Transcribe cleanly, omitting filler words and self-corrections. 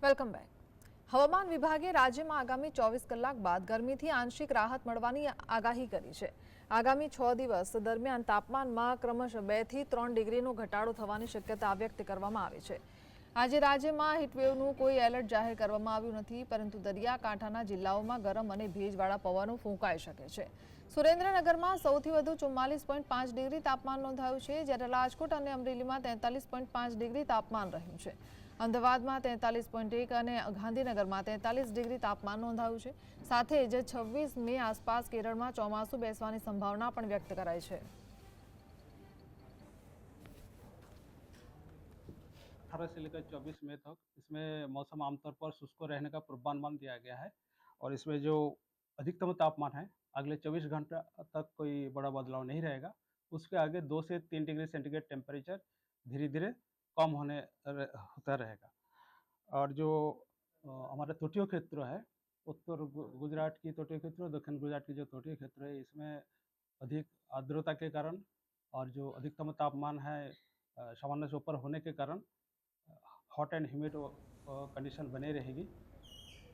Welcome back. હવામાન વિભાગે રાજ્યમાં આગામી 24 કલાક બાદ ગરમીથી આંશિક રાહત મળવાની આગાહી કરી છે. આગામી 6 દિવસ દરમિયાન તાપમાનમાં ક્રમશઃ 2 થી 3 ડિગ્રીનો ઘટાડો થવાની શક્યતા વ્યક્ત કરવામાં આવી છે. આજે રાજ્યમાં હીટવેવનું કોઈ એલર્ટ જાહેર કરવામાં આવ્યું નથી, પરંતુ દરિયાકાંઠાના જિલ્લાઓમાં ગરમ અને ભેજવાળા પવનો ફૂંકાઈ શકે છે. સુરેન્દ્રનગરમાં સૌથી વધુ 44.5 ડિગ્રી તાપમાન નોંધાયું છે, જ્યારે રાજકોટ અને અમરેલીમાં 43.5 ડિગ્રી તાપમાન રહ્યું છે. અમદાવાદમાં 43.1 અને ગાંધીનગરમાં 43 ડિગ્રી તાપમાન નોંધાયું છે. સાથે જ 26 મે આસપાસ કેરળમાં ચોમાસું બેસવાની સંભાવના પણ વ્યક્ત કરાઈ છે. 18 से लेकर 24 मई तक इसमें मौसम आमतौर पर शुष्क रहने का पूर्वानुमान दिया गया है। और इसमें जो अधिकतम तापमान है अगले 24 घंटे तक कोई बड़ा बदलाव नहीं रहेगा। उसके आगे 2 से 3 डिग्री सेंटीग्रेड टेम्परेचर धीरे धीरे कम होता रहेगा। और जो हमारे तटीय क्षेत्र है, उत्तर गुजरात की तटीय क्षेत्र और दक्षिण गुजरात की जो तटीय क्षेत्र है, इसमें अधिक आर्द्रता के कारण और जो अधिकतम तापमान है सामान्य से ऊपर होने के कारण हॉट एंड ह्यूमिड कंडीशन बनी रहेगी।